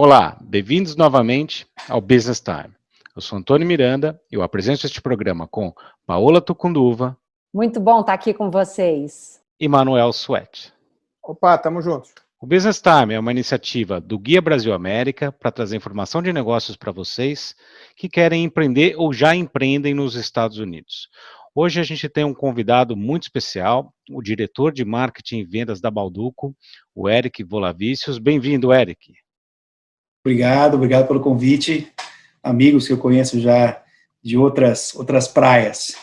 Olá, bem-vindos novamente ao Business Time. Eu sou Antônio Miranda e eu apresento este programa com Paola Tucunduva. Muito bom estar aqui com vocês. E Manuel Suete. Opa, tamo juntos. O Business Time é uma iniciativa do Guia Brasil América para trazer informação de negócios para vocês que querem empreender ou já empreendem nos Estados Unidos. Hoje a gente tem um convidado muito especial, o diretor de marketing e vendas da Balduco, o Eric Volavicius. Bem-vindo, Eric. Obrigado pelo convite. Amigos que eu conheço já de outras praias.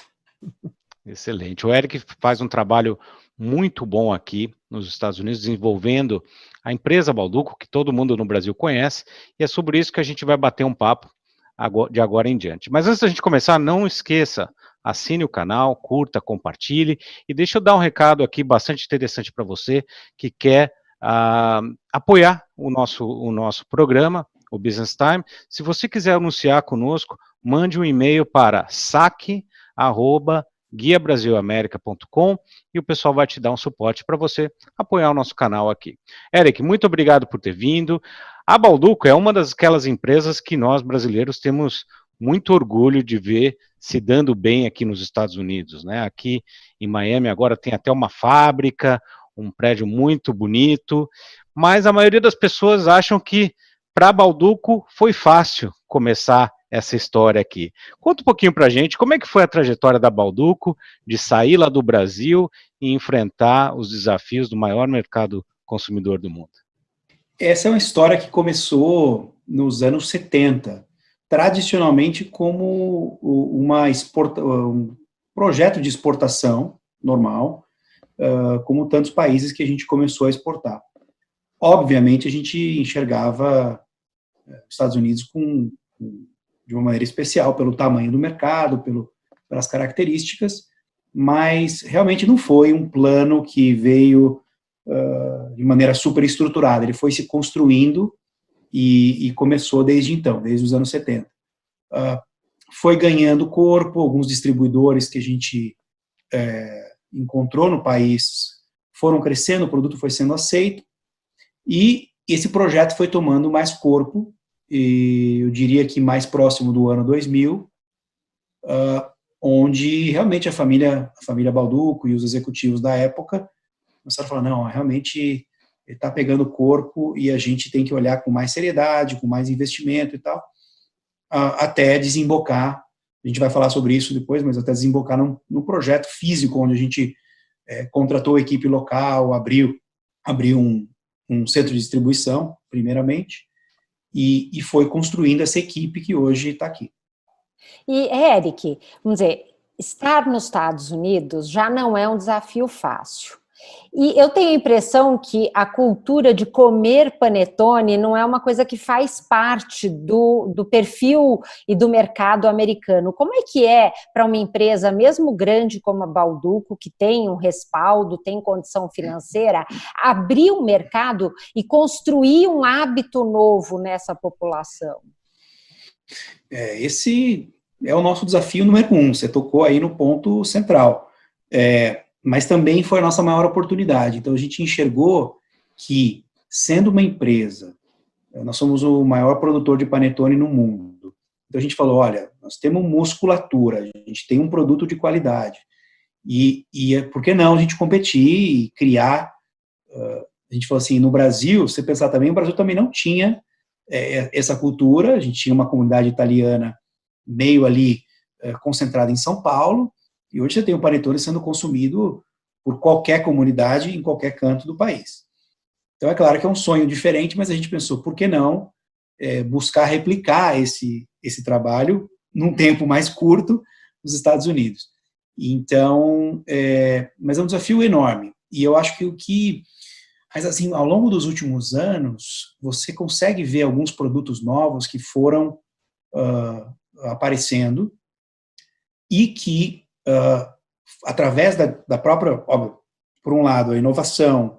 Excelente. O Eric faz um trabalho muito bom aqui nos Estados Unidos, desenvolvendo a empresa Balduco, que todo mundo no Brasil conhece, e é sobre isso que a gente vai bater um papo de agora em diante. Mas antes da gente começar, não esqueça, assine o canal, curta, compartilhe, e deixa eu dar um recado aqui bastante interessante para você que quer apoiar o nosso programa, o Business Time. Se você quiser anunciar conosco, mande um e-mail para saque@guiabrasilamerica.com e o pessoal vai te dar um suporte para você apoiar o nosso canal aqui. Eric, muito obrigado por ter vindo. A Balduco é uma daquelas empresas que nós brasileiros temos muito orgulho de ver se dando bem aqui nos Estados Unidos, né? Aqui em Miami agora tem até uma fábrica, um prédio muito bonito, mas a maioria das pessoas acham que para a Balduco foi fácil começar essa história aqui. Conta um pouquinho para a gente como é que foi a trajetória da Balduco de sair lá do Brasil e enfrentar os desafios do maior mercado consumidor do mundo. Essa é uma história que começou nos anos 70, tradicionalmente como um projeto de exportação normal, como tantos países que a gente começou a exportar. Obviamente, a gente enxergava os Estados Unidos de uma maneira especial, pelo tamanho do mercado, pelas características, mas realmente não foi um plano que veio de maneira super estruturada, ele foi se construindo e começou desde então, desde os anos 70. Foi ganhando corpo, alguns distribuidores que a gente encontrou no país foram crescendo, o produto foi sendo aceito, e esse projeto foi tomando mais corpo, e eu diria que mais próximo do ano 2000, onde realmente a família Balduco e os executivos da época começaram a falar, não, realmente está pegando corpo e a gente tem que olhar com mais seriedade, com mais investimento e tal, até desembocar, a gente vai falar sobre isso depois, mas até desembocar num projeto físico, onde a gente contratou a equipe local, abriu um centro de distribuição, primeiramente, e foi construindo essa equipe que hoje está aqui. E, Eric, vamos dizer, estar nos Estados Unidos já não é um desafio fácil. E eu tenho a impressão que a cultura de comer panetone não é uma coisa que faz parte do perfil e do mercado americano. Como é que é para uma empresa, mesmo grande como a Balduco, que tem um respaldo, tem condição financeira, abrir um mercado e construir um hábito novo nessa população? Esse é o nosso desafio número 1, você tocou aí no ponto central. Mas também foi a nossa maior oportunidade. Então, a gente enxergou que, sendo uma empresa, nós somos o maior produtor de panetone no mundo. Então, a gente falou, olha, nós temos musculatura, a gente tem um produto de qualidade. E por que não a gente competir e criar? A gente falou assim, no Brasil, se você pensar também, o Brasil também não tinha essa cultura, a gente tinha uma comunidade italiana meio ali concentrada em São Paulo, e hoje você tem o panetone sendo consumido por qualquer comunidade em qualquer canto do país. Então, é claro que é um sonho diferente, mas a gente pensou, por que não buscar replicar esse trabalho num tempo mais curto nos Estados Unidos. Então, mas é um desafio enorme. E eu acho mas assim, ao longo dos últimos anos, você consegue ver alguns produtos novos que foram aparecendo e que através da própria, óbvio, por um lado, a inovação,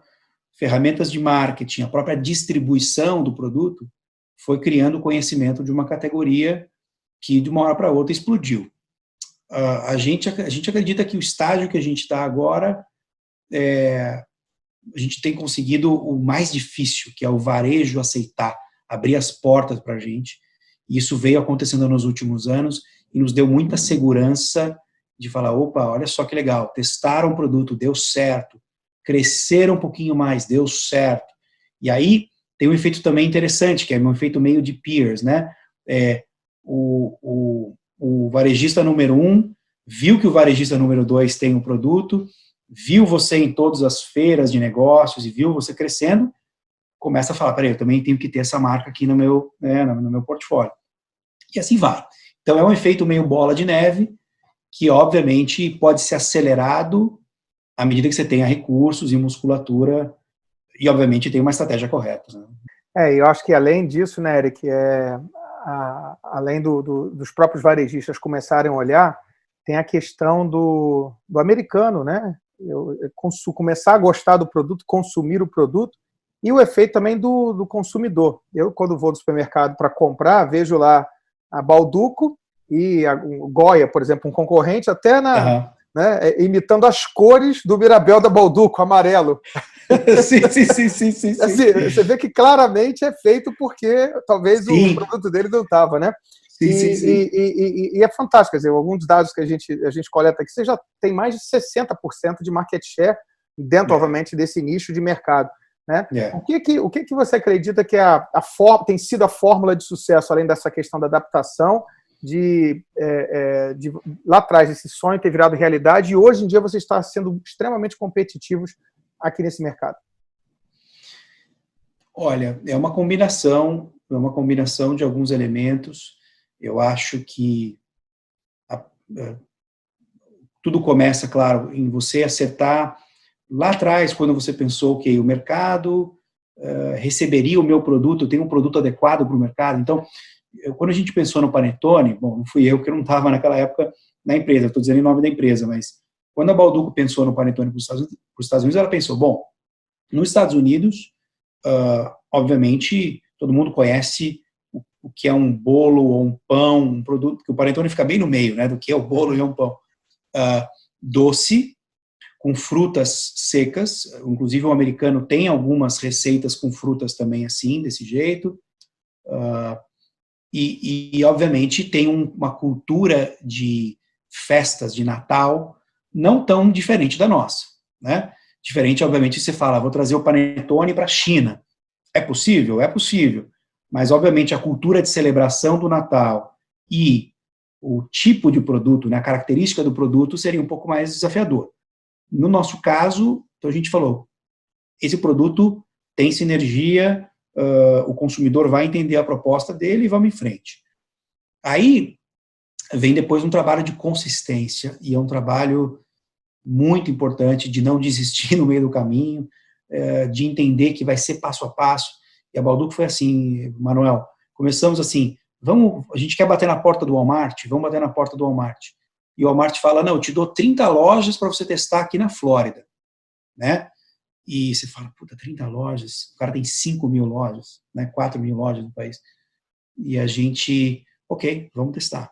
ferramentas de marketing, a própria distribuição do produto, foi criando o conhecimento de uma categoria que, de uma hora para outra, explodiu. A gente acredita que o estágio que a gente está agora, a gente tem conseguido o mais difícil, que é o varejo aceitar abrir as portas para a gente. E isso veio acontecendo nos últimos anos e nos deu muita segurança de falar, opa, olha só que legal, testaram o produto, deu certo, cresceram um pouquinho mais, deu certo. E aí tem um efeito também interessante, que é um efeito meio de peers, né? O varejista número 1 viu que o varejista número 2 tem um produto, viu você em todas as feiras de negócios e viu você crescendo, começa a falar, peraí, eu também tenho que ter essa marca aqui no meu portfólio. E assim vai. Então é um efeito meio bola de neve, que obviamente pode ser acelerado à medida que você tenha recursos e musculatura e obviamente tem uma estratégia correta. Né? Eu acho que além disso, né, Eric, além dos próprios varejistas começarem a olhar, tem a questão do americano, né? Começar a gostar do produto, consumir o produto, e o efeito também do consumidor. Eu, quando vou no supermercado para comprar, vejo lá a Balduco e o Goya, por exemplo, um concorrente, até né, imitando as cores do Mirabel da Balduco, amarelo. Sim. Assim, você vê que claramente é feito porque talvez o produto dele não estava, né? Sim. E é fantástico, quer dizer, alguns dados que a gente coleta aqui, você já tem mais de 60% de market share dentro, obviamente, desse nicho de mercado. Né? O que você acredita que tem sido a fórmula de sucesso, além dessa questão da adaptação, de lá atrás esse sonho ter virado realidade e hoje em dia você está sendo extremamente competitivos aqui nesse mercado? Olha, é uma combinação de alguns elementos. Eu acho que tudo começa, claro, em você acertar lá atrás, quando você pensou que o mercado receberia o meu produto, eu tenho um produto adequado para o mercado. Então, quando a gente pensou no Panetone, bom, não fui eu que não estava naquela época na empresa, estou dizendo em nome da empresa, mas quando a Balduco pensou no Panetone para os Estados Unidos, ela pensou, bom, nos Estados Unidos, obviamente, todo mundo conhece o que é um bolo ou um pão, um produto, porque o Panetone fica bem no meio, né, do que é o bolo e é um pão. Doce, com frutas secas, inclusive o americano tem algumas receitas com frutas também assim, desse jeito, e obviamente tem uma cultura de festas de Natal não tão diferente da nossa, né? Diferente, obviamente, você fala, vou trazer o Panetone para a China. É possível? É possível. Mas, obviamente, a cultura de celebração do Natal e o tipo de produto, né, a característica do produto seria um pouco mais desafiador. No nosso caso, então a gente falou, esse produto tem sinergia, o consumidor vai entender a proposta dele e vamos em frente. Aí vem depois um trabalho de consistência, e é um trabalho muito importante de não desistir no meio do caminho, de entender que vai ser passo a passo. E a Balduco foi assim, Manuel, começamos assim, a gente quer bater na porta do Walmart, vamos bater na porta do Walmart. E o Walmart fala, não, eu te dou 30 lojas para você testar aqui na Flórida, né? E você fala, puta, 30 lojas, o cara tem 5 mil lojas, né? 4 mil lojas no país. E a gente, ok, vamos testar.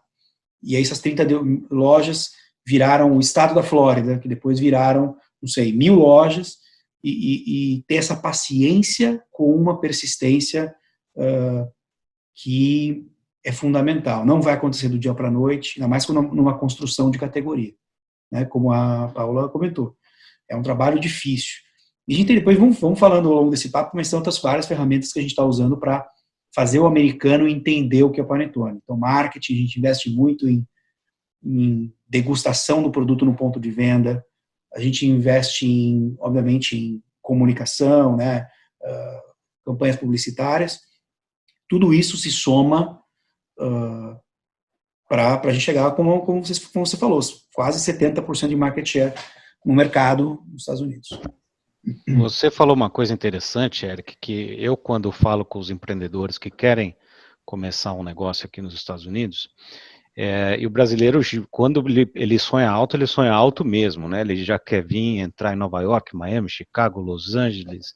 E aí essas 30 lojas viraram o estado da Flórida, que depois viraram, não sei, 1000 lojas, e ter essa paciência com uma persistência que é fundamental. Não vai acontecer do dia para a noite, ainda mais numa construção de categoria, né, como a Paula comentou. É um trabalho difícil. E a gente depois, vamos falando ao longo desse papo, mas são outras várias ferramentas que a gente está usando para fazer o americano entender o que é o Panetone. Então, marketing, a gente investe muito em degustação do produto no ponto de venda, a gente investe, obviamente, em comunicação, né, campanhas publicitárias. Tudo isso se soma para a gente chegar, como você falou, quase 70% de market share no mercado nos Estados Unidos. Você falou uma coisa interessante, Eric, que eu, quando falo com os empreendedores que querem começar um negócio aqui nos Estados Unidos, e o brasileiro, quando ele sonha alto mesmo, né? Ele já quer vir entrar em Nova York, Miami, Chicago, Los Angeles.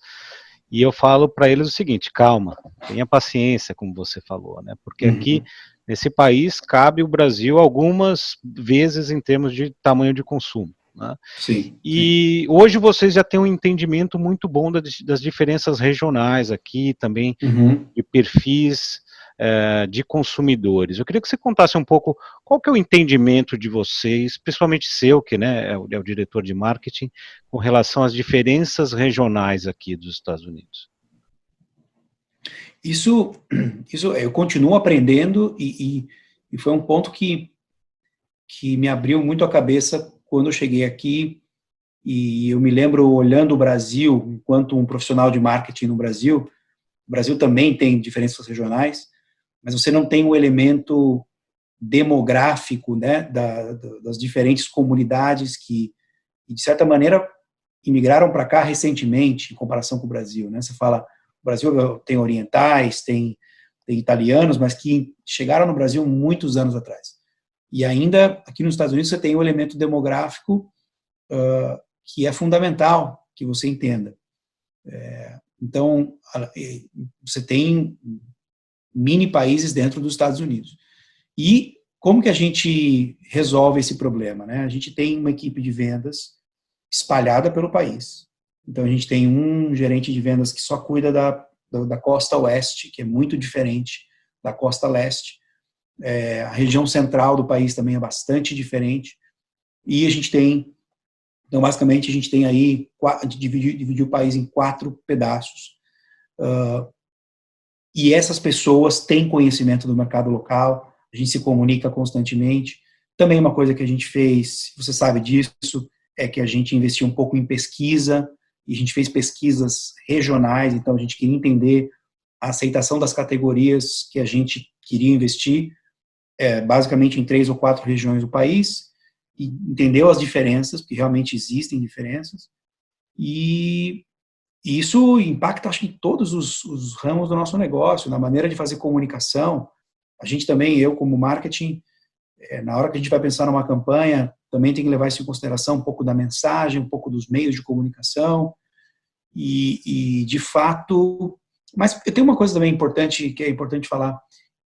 E eu falo para eles o seguinte, calma, tenha paciência, como você falou, né? Porque aqui, nesse país, cabe o Brasil algumas vezes em termos de tamanho de consumo, né? Sim. E hoje vocês já têm um entendimento muito bom das diferenças regionais aqui, também de perfis de consumidores. Eu queria que você contasse um pouco qual que é o entendimento de vocês, principalmente seu, que, né, é o diretor de marketing, com relação às diferenças regionais aqui dos Estados Unidos. Isso eu continuo aprendendo e foi um ponto que me abriu muito a cabeça quando eu cheguei aqui. E eu me lembro olhando o Brasil, enquanto um profissional de marketing no Brasil, o Brasil também tem diferenças regionais, mas você não tem o elemento demográfico, né, das diferentes comunidades que, de certa maneira, imigraram para cá recentemente, em comparação com o Brasil, né? Você fala, o Brasil tem orientais, tem italianos, mas que chegaram no Brasil muitos anos atrás. E ainda, aqui nos Estados Unidos, você tem o elemento demográfico que é fundamental que você entenda. Então, você tem mini países dentro dos Estados Unidos. E como que a gente resolve esse problema, né? A gente tem uma equipe de vendas espalhada pelo país. Então, a gente tem um gerente de vendas que só cuida da costa oeste, que é muito diferente da costa leste. A região central do país também é bastante diferente. E a gente tem, então, basicamente, a gente tem aí, dividir o país em 4 pedaços. E essas pessoas têm conhecimento do mercado local, a gente se comunica constantemente. Também uma coisa que a gente fez, você sabe disso, é que a gente investiu um pouco em pesquisa, e a gente fez pesquisas regionais, então a gente queria entender a aceitação das categorias que a gente queria investir, basicamente em 3 ou 4 regiões do país, e entendeu as diferenças, porque realmente existem diferenças, e isso impacta, acho que, em todos os ramos do nosso negócio, na maneira de fazer comunicação. A gente também, eu como marketing, na hora que a gente vai pensar numa campanha, também tem que levar isso em consideração, um pouco da mensagem, um pouco dos meios de comunicação, e de fato... Mas eu tenho uma coisa também importante, que é importante falar,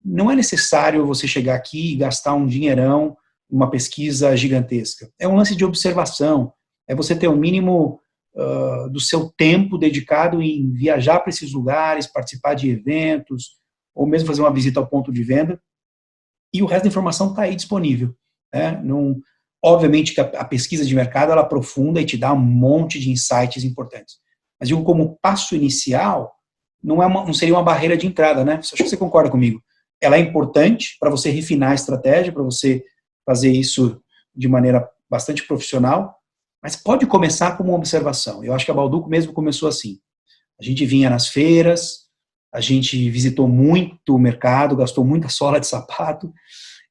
não é necessário você chegar aqui e gastar um dinheirão, uma pesquisa gigantesca. É um lance de observação, é você ter o mínimo do seu tempo dedicado em viajar para esses lugares, participar de eventos, ou mesmo fazer uma visita ao ponto de venda, e o resto da informação está aí disponível. Né? Não, obviamente que a pesquisa de mercado ela aprofunda e te dá um monte de insights importantes. Mas digo, como passo inicial, não seria uma barreira de entrada, né? Acho que você concorda comigo. Ela é importante para você refinar a estratégia, para você fazer isso de maneira bastante profissional, mas pode começar como uma observação. Eu acho que a Balduco mesmo começou assim. A gente vinha nas feiras, a gente visitou muito o mercado, gastou muita sola de sapato,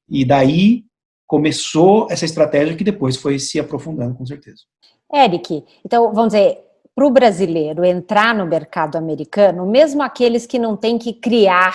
e daí começou essa estratégia que depois foi se aprofundando, com certeza. Eric, então, vamos dizer, para o brasileiro entrar no mercado americano, mesmo aqueles que não têm que criar,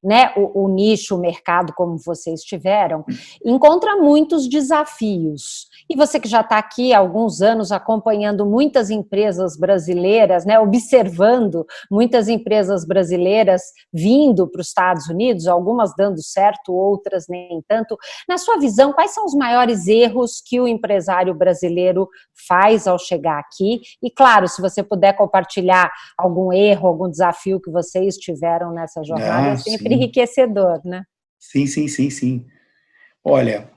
né, o nicho, o mercado como vocês tiveram, encontra muitos desafios. E você que já está aqui há alguns anos acompanhando muitas empresas brasileiras, né, observando muitas empresas brasileiras vindo para os Estados Unidos, algumas dando certo, outras nem tanto. Na sua visão, quais são os maiores erros que o empresário brasileiro faz ao chegar aqui? E claro, se você puder compartilhar algum erro, algum desafio que vocês tiveram nessa jornada, é sempre enriquecedor, né? Sim. Olha,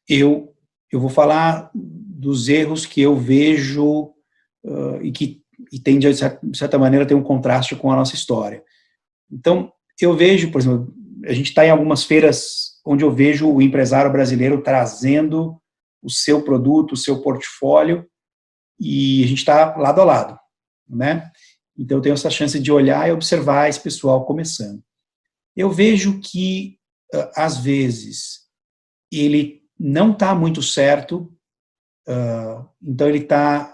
eu vou falar dos erros que eu vejo e tem, de certa maneira, tem um contraste com a nossa história. Então, eu vejo, por exemplo, a gente está em algumas feiras onde eu vejo o empresário brasileiro trazendo o seu produto, o seu portfólio, e a gente está lado a lado, né? Então, eu tenho essa chance de olhar e observar esse pessoal começando. Eu vejo que, às vezes, ele não está muito certo, então ele está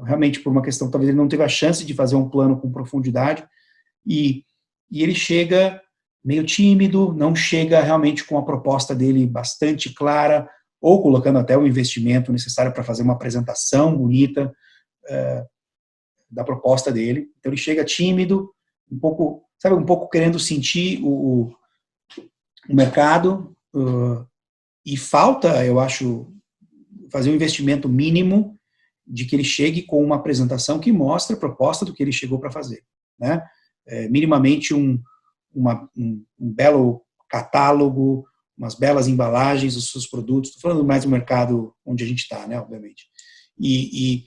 realmente por uma questão, talvez ele não teve a chance de fazer um plano com profundidade, e ele chega meio tímido, não chega realmente com a proposta dele bastante clara, ou colocando até o investimento necessário para fazer uma apresentação bonita da proposta dele. Então ele chega tímido, um pouco querendo sentir o mercado, e falta, eu acho, fazer um investimento mínimo de que ele chegue com uma apresentação que mostre a proposta do que ele chegou para fazer, né? Minimamente um belo catálogo, umas belas embalagens dos seus produtos. Estou falando mais do mercado onde a gente está, né, obviamente. Você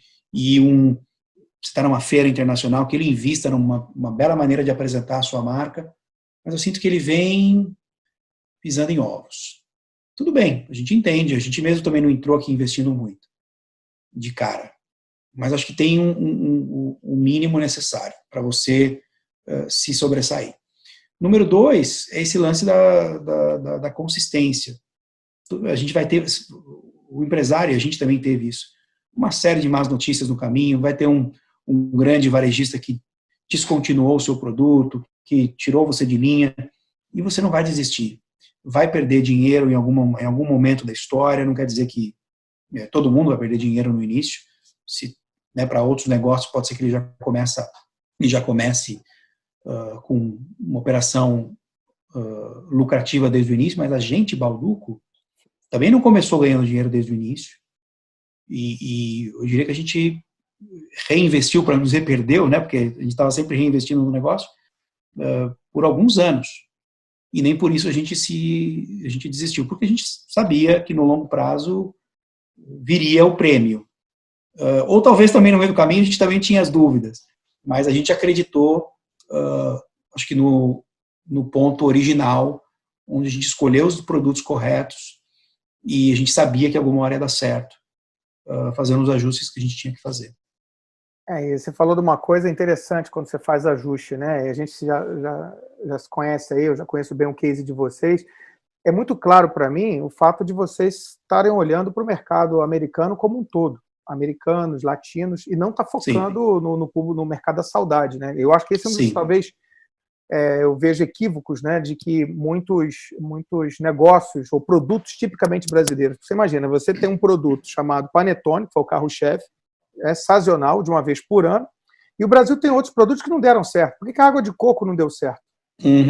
está numa feira internacional, que ele invista numa bela maneira de apresentar a sua marca, mas eu sinto que ele vem pisando em ovos. Tudo bem, a gente entende, a gente mesmo também não entrou aqui investindo muito, de cara. Mas acho que tem um mínimo necessário para você se sobressair. Número 2 é esse lance da consistência. A gente vai ter, o empresário, a gente também teve isso, uma série de más notícias no caminho, vai ter um grande varejista que descontinuou o seu produto, que tirou você de linha, e você não vai desistir. Vai perder dinheiro em algum momento da história, não quer dizer que todo mundo vai perder dinheiro no início. Se, né, para outros negócios pode ser que ele já comece com uma operação lucrativa desde o início, mas a gente, Balduco, também não começou ganhando dinheiro desde o início, e eu diria que a gente reinvestiu, para não dizer perdeu, né, porque a gente estava sempre reinvestindo no negócio, por alguns anos, e nem por isso a gente desistiu, porque a gente sabia que no longo prazo viria o prêmio. Ou talvez também no meio do caminho a gente também tinha as dúvidas, mas a gente acreditou, acho que no ponto original, onde a gente escolheu os produtos corretos e a gente sabia que alguma hora ia dar certo, fazendo os ajustes que a gente tinha que fazer. E você falou de uma coisa interessante quando você faz ajuste, né? A gente já se conhece aí, eu já conheço bem o case de vocês. É muito claro para mim o fato de vocês estarem olhando para o mercado americano como um todo, americanos, latinos, e não estar focando no mercado da saudade, né? Eu acho que esse é um dos, talvez, eu vejo equívocos, né, de que muitos negócios ou produtos tipicamente brasileiros. Você imagina, você tem um produto chamado Panetone, que foi o carro-chefe, é sazonal, de uma vez por ano, e o Brasil tem outros produtos que não deram certo. Por que a água de coco não deu certo?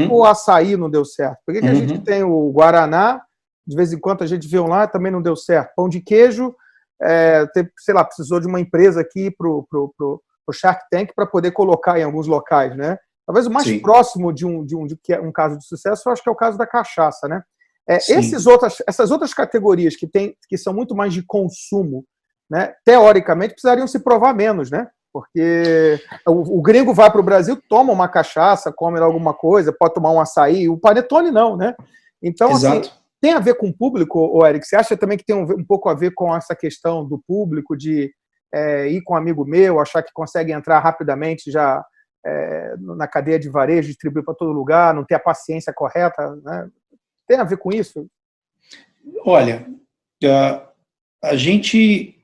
O açaí não deu certo? Por que a gente tem o Guaraná, de vez em quando a gente vê um lá, também não deu certo? Pão de queijo, sei lá, precisou de uma empresa aqui pro Shark Tank para poder colocar em alguns locais, né? Talvez o mais próximo de um caso de sucesso, eu acho que é o caso da cachaça, né? Essas outras categorias que são muito mais de consumo, né, teoricamente precisariam se provar menos, né? Porque o gringo vai para o Brasil, toma uma cachaça, come alguma coisa, pode tomar um açaí, o panetone não, né? Então, assim, tem a ver com o público, Eric? Você acha também que tem um pouco a ver com essa questão do público, de ir com um amigo meu, achar que consegue entrar rapidamente já na cadeia de varejo, distribuir para todo lugar, não ter a paciência correta, né? Tem a ver com isso? Olha, a gente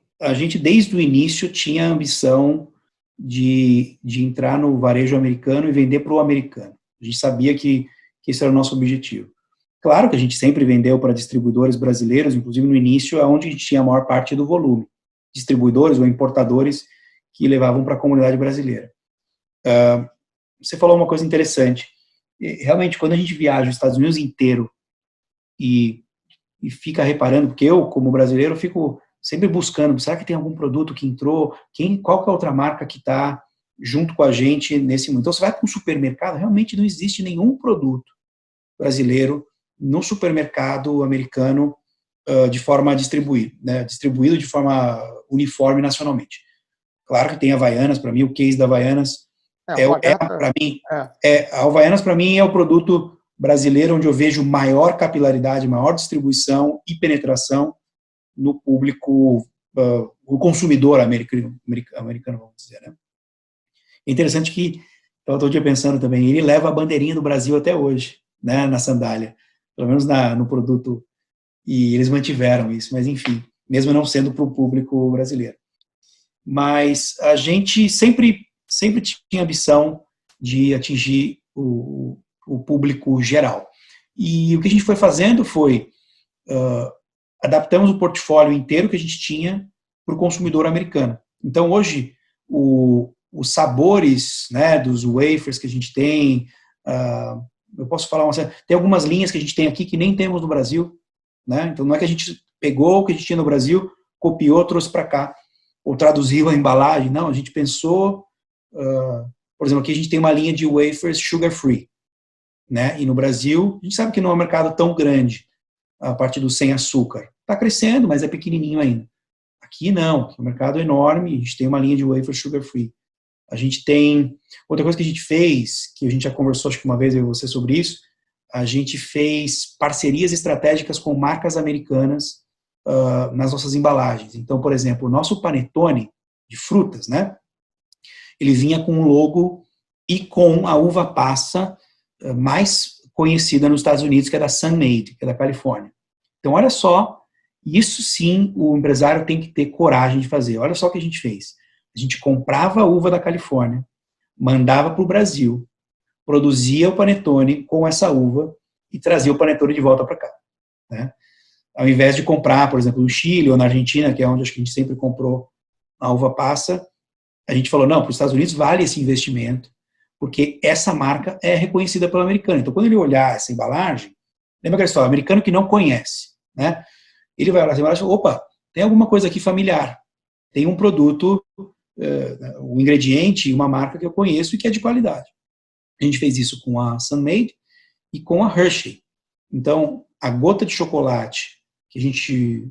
desde o início tinha a ambição de entrar no varejo americano e vender para o americano. A gente sabia que esse era o nosso objetivo. Claro que a gente sempre vendeu para distribuidores brasileiros, inclusive no início, onde a gente tinha a maior parte do volume. Distribuidores ou importadores que levavam para a comunidade brasileira. Você falou uma coisa interessante. Realmente, quando a gente viaja os Estados Unidos inteiro e fica reparando, porque eu, como brasileiro, fico sempre buscando, será que tem algum produto que entrou? Qual que é a outra marca que está junto com a gente nesse momento? Então, você vai para um supermercado, realmente não existe nenhum produto brasileiro no supermercado americano de forma distribuída, né? Distribuído de forma uniforme nacionalmente. Claro que tem Havaianas, para mim, o case da Havaianas a Havaianas, para mim, é o produto brasileiro onde eu vejo maior capilaridade, maior distribuição e penetração no público, o consumidor americano, vamos dizer, né? É interessante que, eu estou dia pensando também, ele leva a bandeirinha do Brasil até hoje, né, na sandália, pelo menos no produto, e eles mantiveram isso, mas enfim, mesmo não sendo para o público brasileiro. Mas a gente sempre tinha ambição de atingir o público geral. E o que a gente foi fazendo foi adaptamos o portfólio inteiro que a gente tinha para o consumidor americano. Então, hoje, os sabores, né, dos wafers que a gente tem, eu posso falar tem algumas linhas que a gente tem aqui que nem temos no Brasil, né? Então, não é que a gente pegou o que a gente tinha no Brasil, copiou, trouxe para cá, ou traduziu a embalagem. Não, a gente pensou, por exemplo, aqui a gente tem uma linha de wafers sugar free, né? E no Brasil, a gente sabe que não é um mercado tão grande, a partir do sem açúcar. Está crescendo, mas é pequenininho ainda. Aqui não, o mercado é enorme, a gente tem uma linha de wafers sugar free. A gente tem, outra coisa que a gente fez, que a gente já conversou acho que uma vez eu e você sobre isso, a gente fez parcerias estratégicas com marcas americanas nas nossas embalagens. Então, por exemplo, o nosso panetone de frutas, né? Ele vinha com um logo e com a uva passa mais conhecida nos Estados Unidos, que é da Sun-Maid, que é da Califórnia. Então, olha só, isso sim o empresário tem que ter coragem de fazer. Olha só o que a gente fez. A gente comprava a uva da Califórnia, mandava para o Brasil, produzia o panetone com essa uva e trazia o panetone de volta para cá, né? Ao invés de comprar, por exemplo, no Chile ou na Argentina, que é onde acho que a gente sempre comprou a uva passa, a gente falou, não, para os Estados Unidos vale esse investimento, porque essa marca é reconhecida pelo americano. Então, quando ele olhar essa embalagem, lembra aquela história, o americano que não conhece, né? Ele vai olhar essa embalagem e fala, opa, tem alguma coisa aqui familiar, tem um produto, um ingrediente, uma marca que eu conheço e que é de qualidade. A gente fez isso com a Sun-Maid e com a Hershey. Então, a gota de chocolate que a gente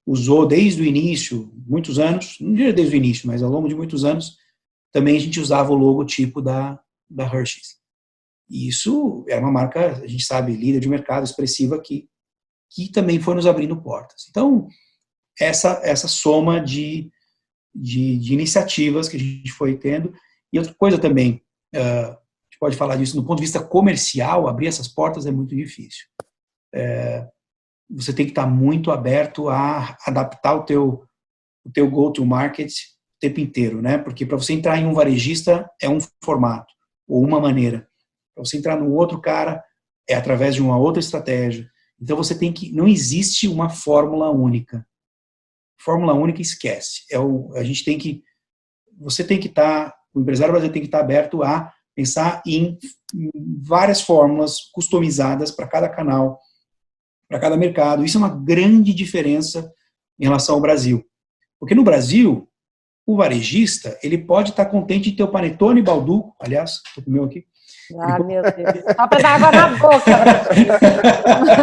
usou desde o início, muitos anos, não diria desde o início, mas ao longo de muitos anos, também a gente usava o logotipo da Hershey's. E isso era uma marca, a gente sabe, líder de mercado, expressiva, que também foi nos abrindo portas. Então, essa soma de iniciativas que a gente foi tendo. E outra coisa também, a gente pode falar disso, do ponto de vista comercial, abrir essas portas é muito difícil. Você tem que estar muito aberto a adaptar o teu go-to-market o tempo inteiro, né? Porque para você entrar em um varejista é um formato, ou uma maneira. Para você entrar no outro cara é através de uma outra estratégia. Então você tem que, não existe uma fórmula única. Fórmula única esquece. Você tem que estar, o empresário brasileiro tem que estar aberto a pensar em várias fórmulas customizadas para cada canal, para cada mercado. Isso é uma grande diferença em relação ao Brasil. Porque no Brasil, o varejista, ele pode estar contente de ter o panetone Balduco, aliás, estou com o meu aqui. Ah, meu Deus, só para dar água na boca.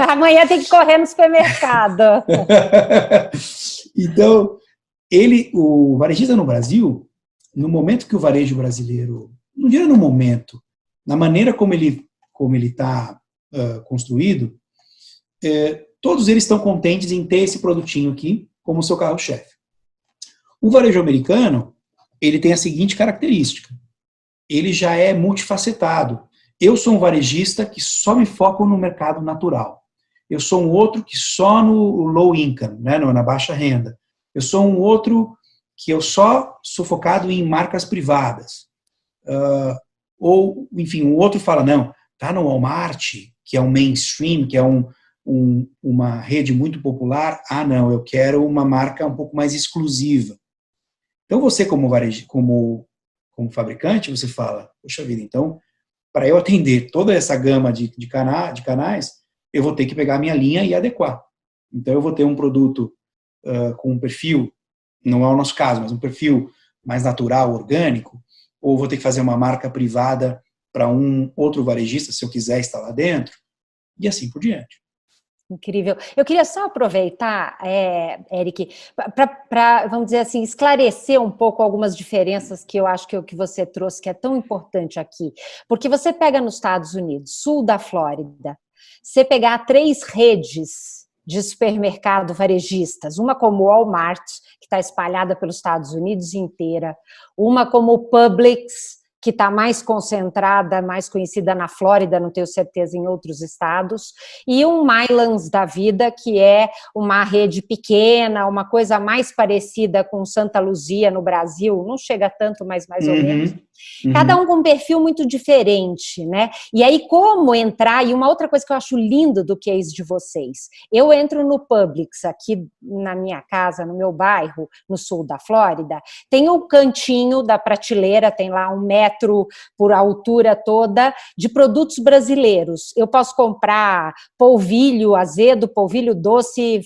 Amanhã tem que correr no supermercado. Então, o varejista no Brasil, no momento que o varejo brasileiro, não diria no momento, na maneira como ele está construído, todos eles estão contentes em ter esse produtinho aqui como seu carro-chefe. O varejo americano, ele tem a seguinte característica, ele já é multifacetado. Eu sou um varejista que só me foco no mercado natural. Eu sou um outro que só no low income, né, na baixa renda. Eu sou um outro que eu só sou focado em marcas privadas. Ou, enfim, um outro fala, não, tá no Walmart, que é um mainstream, que é uma rede muito popular. Ah, não, eu quero uma marca um pouco mais exclusiva. Então, você como fabricante, você fala, poxa vida, então, para eu atender toda essa gama de canais, eu vou ter que pegar a minha linha e adequar. Então, eu vou ter um produto com um perfil, não é o nosso caso, mas um perfil mais natural, orgânico, ou vou ter que fazer uma marca privada para um outro varejista, se eu quiser estar lá dentro, e assim por diante. Incrível. Eu queria só aproveitar, Eric, para, vamos dizer assim, esclarecer um pouco algumas diferenças que eu acho que o que você trouxe, que é tão importante aqui. Porque você pega nos Estados Unidos, sul da Flórida, você pegar 3 redes de supermercado varejistas, uma como o Walmart, que está espalhada pelos Estados Unidos inteira, uma como o Publix, que está mais concentrada, mais conhecida na Flórida, não tenho certeza em outros estados, e um Mylands da vida, que é uma rede pequena, uma coisa mais parecida com Santa Luzia no Brasil, não chega tanto, mas mais ou menos. Cada um com um perfil muito diferente, né? E aí, como entrar, e uma outra coisa que eu acho lindo do case de vocês, eu entro no Publix, aqui na minha casa, no meu bairro, no sul da Flórida, tem o cantinho da prateleira, tem lá 1 metro por altura toda, de produtos brasileiros. Eu posso comprar polvilho azedo, polvilho doce,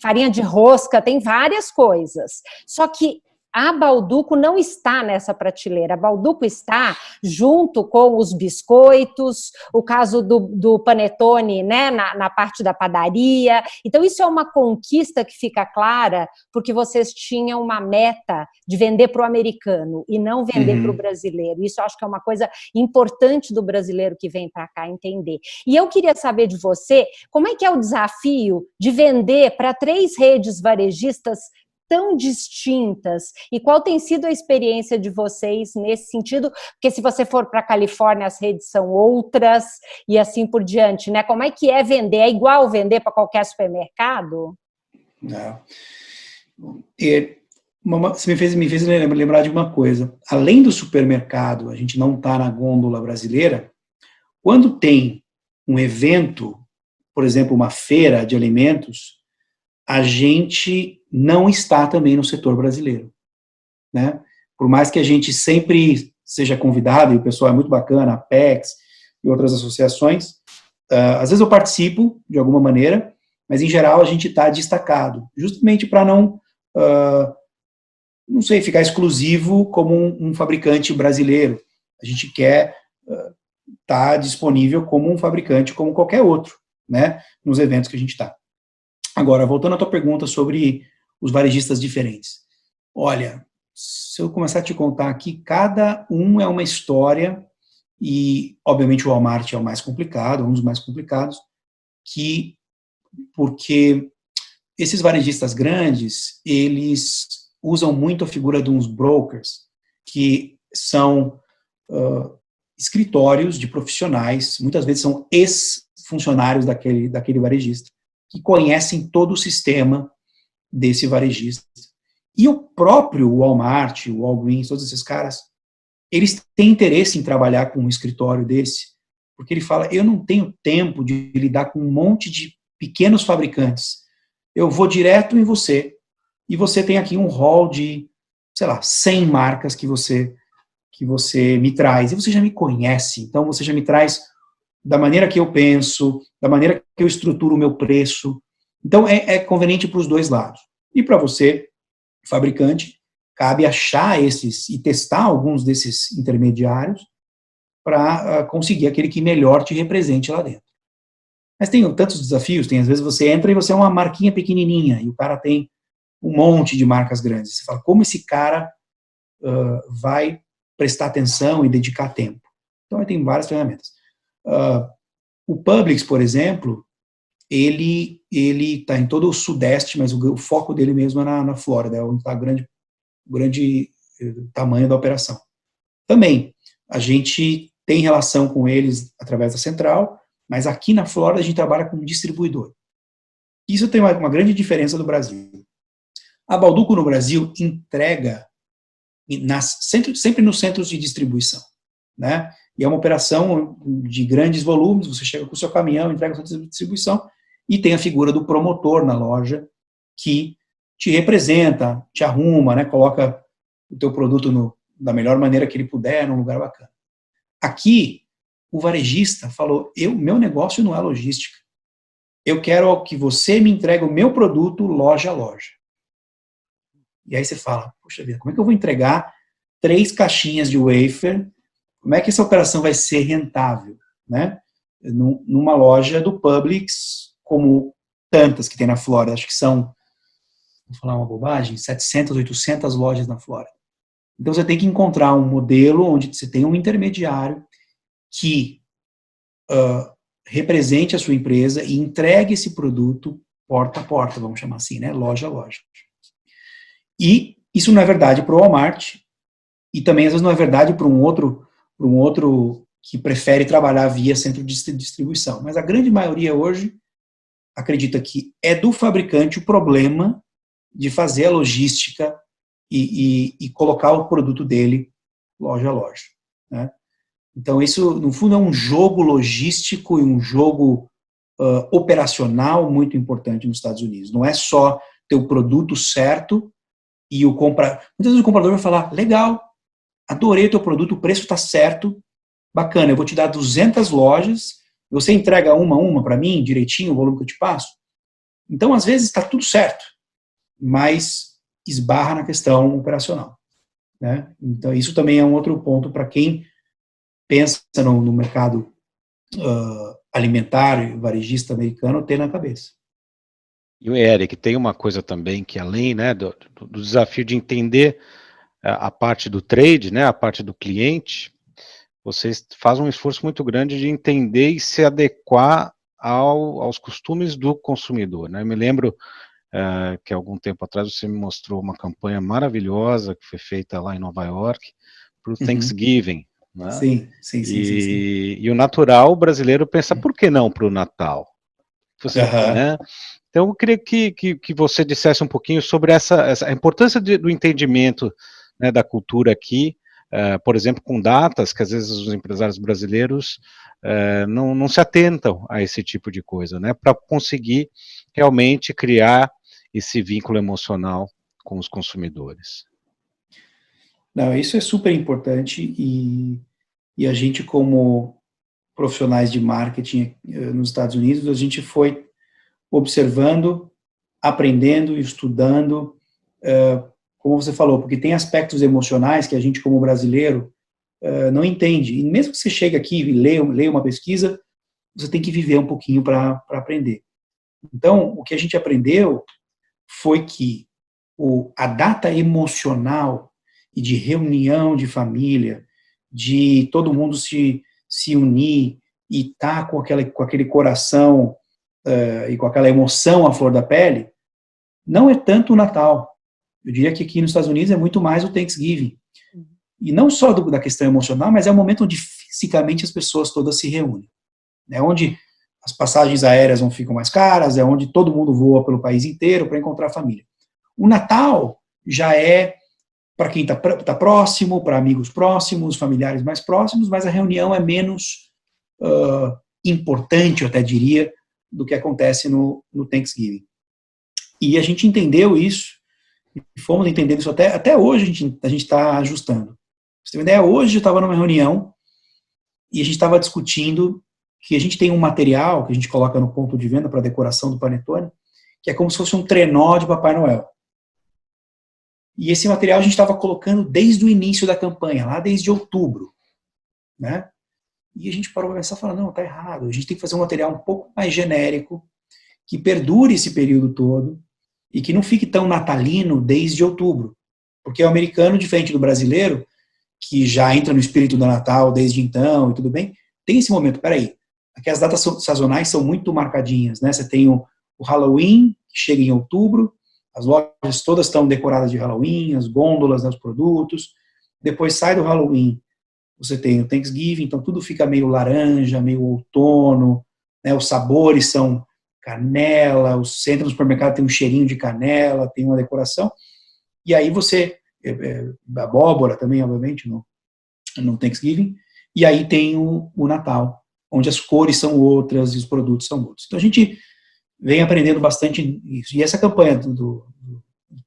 farinha de rosca, tem várias coisas. Só que a Bauducco não está nessa prateleira. A Bauducco está junto com os biscoitos, o caso do panetone, né, na parte da padaria. Então, isso é uma conquista que fica clara, porque vocês tinham uma meta de vender para o americano e não vender para o brasileiro. Isso eu acho que é uma coisa importante do brasileiro que vem para cá entender. E eu queria saber de você, como é que é o desafio de vender para 3 redes varejistas tão distintas, e qual tem sido a experiência de vocês nesse sentido? Porque se você for para a Califórnia, as redes são outras, e assim por diante, né? Como é que é vender? É igual vender para qualquer supermercado? Não. Você me fez lembrar de uma coisa. Além do supermercado, a gente não está na gôndola brasileira, quando tem um evento, por exemplo, uma feira de alimentos, a gente não está também no setor brasileiro, né? Por mais que a gente sempre seja convidado, e o pessoal é muito bacana, a Apex e outras associações, às vezes eu participo de alguma maneira, mas em geral a gente está destacado, justamente para não sei, ficar exclusivo como um fabricante brasileiro. A gente quer estar disponível como um fabricante, como qualquer outro, né, nos eventos que a gente está. Agora, voltando à tua pergunta sobre os varejistas diferentes. Olha, se eu começar a te contar aqui, cada um é uma história, e, obviamente, o Walmart é o mais complicado, um dos mais complicados, porque esses varejistas grandes, eles usam muito a figura de uns brokers, que são escritórios de profissionais, muitas vezes são ex-funcionários daquele varejista, que conhecem todo o sistema desse varejista. E o próprio Walmart, o Walgreens, todos esses caras, eles têm interesse em trabalhar com um escritório desse, porque ele fala, eu não tenho tempo de lidar com um monte de pequenos fabricantes. Eu vou direto em você, e você tem aqui um hall de, sei lá, 100 marcas que você me traz, e você já me conhece, então você já me traz da maneira que eu penso, da maneira que eu estruturo o meu preço. Então, é conveniente para os dois lados. E para você, fabricante, cabe achar e testar alguns desses intermediários para conseguir aquele que melhor te represente lá dentro. Mas tem tantos desafios, às vezes você entra e você é uma marquinha pequenininha, e o cara tem um monte de marcas grandes. Você fala, como esse cara vai prestar atenção e dedicar tempo? Então, tem várias ferramentas. O Publix, por exemplo, ele está em todo o Sudeste, mas o foco dele mesmo é na Flórida, é onde está o grande tamanho da operação. Também, a gente tem relação com eles através da central, mas aqui na Flórida a gente trabalha com um distribuidor. Isso tem uma grande diferença do Brasil. A Bauducco no Brasil entrega sempre nos centros de distribuição, né? E é uma operação de grandes volumes, você chega com o seu caminhão, entrega a sua distribuição, e tem a figura do promotor na loja, que te representa, te arruma, né, coloca o teu produto da melhor maneira que ele puder, num lugar bacana. Aqui, o varejista falou, meu negócio não é logística. Eu quero que você me entregue o meu produto loja a loja. E aí você fala, poxa vida, como é que eu vou entregar 3 caixinhas de wafer? Como é que essa operação vai ser rentável, né? Numa loja do Publix, como tantas que tem na Flórida, acho que são, vou falar uma bobagem, 700, 800 lojas na Flórida. Então você tem que encontrar um modelo onde você tem um intermediário que represente a sua empresa e entregue esse produto porta a porta, vamos chamar assim, né? Loja a loja. E isso não é verdade para o Walmart, e também às vezes não é verdade para um outro que prefere trabalhar via centro de distribuição. Mas a grande maioria hoje acredita que é do fabricante o problema de fazer a logística e colocar o produto dele loja a loja, né? Então isso, no fundo, é um jogo logístico e um jogo operacional muito importante nos Estados Unidos. Não é só ter o produto certo e muitas vezes o comprador vai falar, legal, adorei o teu produto, o preço está certo, bacana, eu vou te dar 200 lojas, você entrega uma para mim, direitinho, o volume que eu te passo? Então, às vezes, está tudo certo, mas esbarra na questão operacional, né? Então, isso também é um outro ponto para quem pensa no mercado alimentar e varejista americano ter na cabeça. E o Eric, tem uma coisa também que além, né, do desafio de entender a parte do trade, né, a parte do cliente, vocês fazem um esforço muito grande de entender e se adequar aos costumes do consumidor, né? Eu me lembro que algum tempo atrás você me mostrou uma campanha maravilhosa que foi feita lá em Nova York para o Thanksgiving, né? Sim. E o natural brasileiro pensa, por que não para o Natal? Você, né? Então eu queria que você dissesse um pouquinho sobre a importância do entendimento, né, da cultura aqui, por exemplo, com datas que às vezes os empresários brasileiros não se atentam a esse tipo de coisa, né, para conseguir realmente criar esse vínculo emocional com os consumidores. Não, isso é super importante e a gente, como profissionais de marketing nos Estados Unidos, a gente foi observando, aprendendo, estudando, como você falou, porque tem aspectos emocionais que a gente, como brasileiro, não entende. E mesmo que você chegue aqui e leia uma pesquisa, você tem que viver um pouquinho para aprender. Então, o que a gente aprendeu foi que a data emocional e de reunião de família, de todo mundo se unir e estar com aquele coração e com aquela emoção à flor da pele, não é tanto o Natal. Eu diria que aqui nos Estados Unidos é muito mais o Thanksgiving. E não só da questão emocional, mas é o momento onde fisicamente as pessoas todas se reúnem. É onde as passagens aéreas não ficam mais caras, é onde todo mundo voa pelo país inteiro para encontrar a família. O Natal já é para quem está próximo, para amigos próximos, familiares mais próximos, mas a reunião é menos importante, eu até diria, do que acontece no Thanksgiving. E a gente entendeu isso, e fomos entendendo isso até hoje, a gente está ajustando. Pra você ter uma ideia, hoje eu estava numa reunião e a gente estava discutindo que a gente tem um material que a gente coloca no ponto de venda para decoração do panetone, que é como se fosse um trenó de Papai Noel. E esse material a gente estava colocando desde o início da campanha, lá desde outubro, né? E a gente parou para pensar e falou, não, tá errado, a gente tem que fazer um material um pouco mais genérico, que perdure esse período todo, e que não fique tão natalino desde outubro. Porque o americano, diferente do brasileiro, que já entra no espírito do Natal desde então, e tudo bem, tem esse momento, peraí, aqui as datas sazonais são muito marcadinhas, né? Você tem o Halloween, que chega em outubro, as lojas todas estão decoradas de Halloween, as gôndolas, né, os produtos. Depois sai do Halloween, você tem o Thanksgiving, então tudo fica meio laranja, meio outono, né, os sabores são canela, você entra no supermercado, tem um cheirinho de canela, tem uma decoração. E aí você, abóbora também, obviamente, no Thanksgiving. E aí tem o Natal, onde as cores são outras e os produtos são outros. Então a gente vem aprendendo bastante isso. E essa campanha do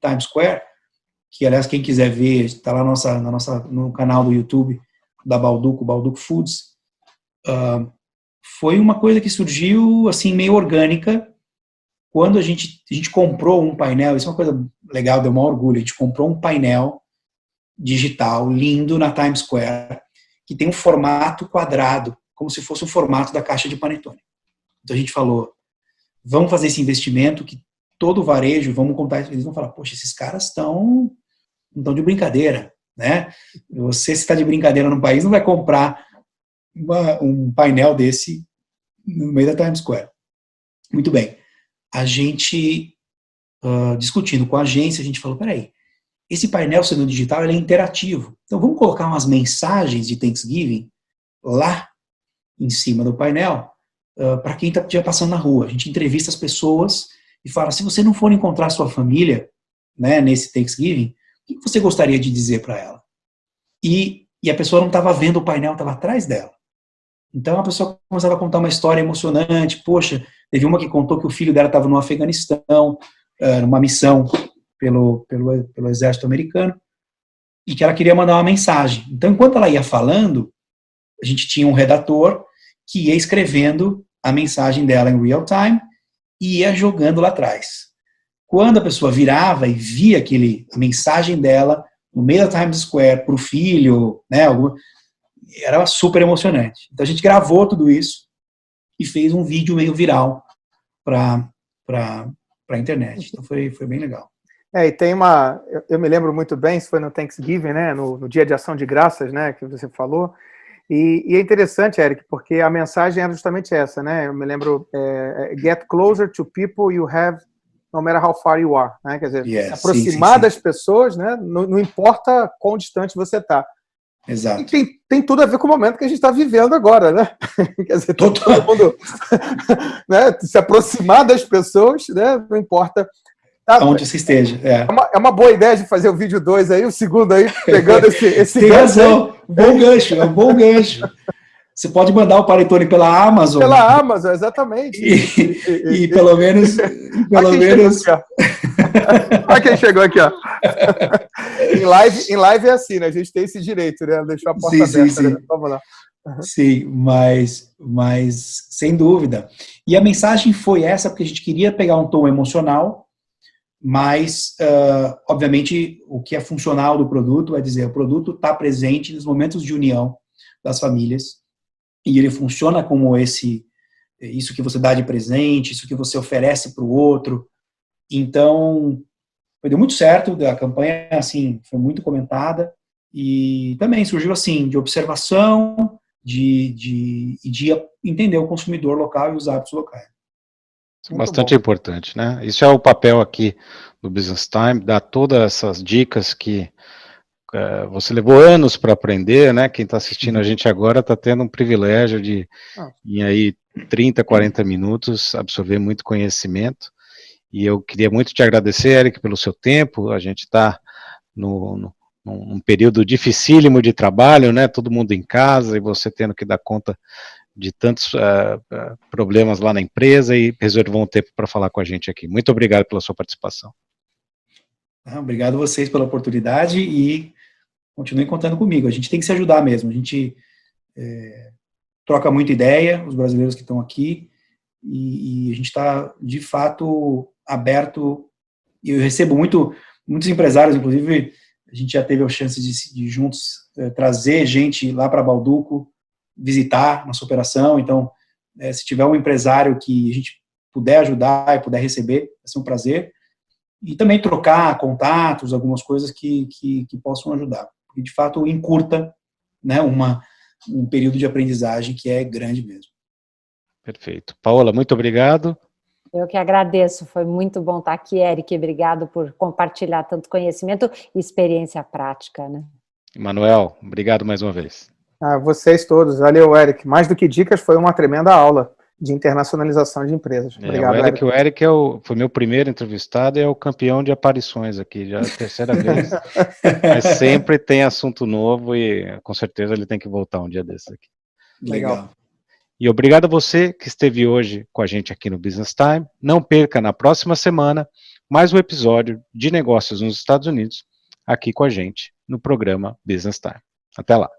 Times Square, que aliás quem quiser ver, está lá no canal do YouTube da Balduco Foods, foi uma coisa que surgiu assim meio orgânica quando a gente comprou um painel. Isso é uma coisa legal, deu um orgulho. A gente comprou um painel digital lindo na Times Square que tem um formato quadrado, como se fosse o formato da caixa de panetone. Então a gente falou, vamos fazer esse investimento que todo o varejo, vamos contar, eles vão falar, poxa, esses caras estão de brincadeira, né? Você, se está de brincadeira no país, não vai comprar um painel desse no meio da Times Square. Muito bem. A gente, discutindo com a agência, a gente falou, peraí, esse painel sendo digital, ele é interativo. Então vamos colocar umas mensagens de Thanksgiving lá em cima do painel, para quem estiver passando na rua. A gente entrevista as pessoas e fala, se você não for encontrar sua família, né, nesse Thanksgiving, o que você gostaria de dizer para ela? E a pessoa não estava vendo o painel, estava atrás dela. Então a pessoa começava a contar uma história emocionante. Poxa, teve uma que contou que o filho dela estava no Afeganistão, numa missão pelo exército americano, e que ela queria mandar uma mensagem. Então, enquanto ela ia falando, a gente tinha um redator que ia escrevendo a mensagem dela em real time, e ia jogando lá atrás. Quando a pessoa virava e via a mensagem dela no meio da Times Square para o filho, né, era super emocionante. Então a gente gravou tudo isso e fez um vídeo meio viral para a internet. Então foi bem legal. E tem eu me lembro muito bem, isso foi no Thanksgiving, né, no Dia de Ação de Graças, né, que você falou, e é interessante, Eric, porque a mensagem era justamente essa, né, eu me lembro, get closer to people you have, no matter how far you are, né, quer dizer, se aproximar das pessoas, né, não importa quão distante você está. Exato. E tem tudo a ver com o momento que a gente está vivendo agora, né? Quer dizer, todo mundo né, se aproximar das pessoas, né, não importa. Onde você esteja. É uma boa ideia de fazer o vídeo 2 aí, o segundo aí, pegando esse Tem razão, bom gancho, é um bom gancho. Você pode mandar o Panetone pela Amazon. Pela Amazon, exatamente. E pelo menos... Olha quem chegou aqui, ó. Em live é assim, né? A gente tem esse direito, né? Deixar a porta aberta. Sim. Né? Vamos lá. Sim, mas sem dúvida. E a mensagem foi essa, porque a gente queria pegar um tom emocional, mas, obviamente, o que é funcional do produto é dizer, o produto está presente nos momentos de união das famílias, e ele funciona como isso que você dá de presente, isso que você oferece para o outro. Então, deu muito certo, a campanha, assim, foi muito comentada, e também surgiu, assim, de observação, de entender o consumidor local e os hábitos locais. Bastante importante, né? Isso é o papel aqui do Business Time, dar todas essas dicas que você levou anos para aprender, né? Quem está assistindo a gente agora está tendo um privilégio de, em aí 30, 40 minutos, absorver muito conhecimento. E eu queria muito te agradecer, Eric, pelo seu tempo. A gente está num período dificílimo de trabalho, né? Todo mundo em casa e você tendo que dar conta de tantos problemas lá na empresa e reservou um tempo para falar com a gente aqui. Muito obrigado pela sua participação. Obrigado a vocês pela oportunidade e continuem contando comigo. A gente tem que se ajudar mesmo. A gente troca muita ideia, os brasileiros que estão aqui, e a gente está, de fato, aberto. E eu recebo muitos empresários, inclusive, a gente já teve a chance de juntos trazer gente lá para Balduco, visitar nossa operação. Então, se tiver um empresário que a gente puder ajudar e puder receber, vai ser um prazer. E também trocar contatos, algumas coisas que possam ajudar. Porque, de fato, encurta, né, um período de aprendizagem que é grande mesmo. Perfeito. Paola, muito obrigado. Eu que agradeço, foi muito bom estar aqui, Eric, obrigado por compartilhar tanto conhecimento e experiência prática, né? Manuel, obrigado mais uma vez. Vocês todos, valeu, Eric. Mais do que dicas, foi uma tremenda aula de internacionalização de empresas. Obrigado, Eric. O Eric foi meu primeiro entrevistado e é o campeão de aparições aqui, já é a terceira vez. Mas sempre tem assunto novo e com certeza ele tem que voltar um dia desses aqui. Legal. E obrigado a você que esteve hoje com a gente aqui no Business Time. Não perca na próxima semana mais um episódio de negócios nos Estados Unidos aqui com a gente no programa Business Time. Até lá.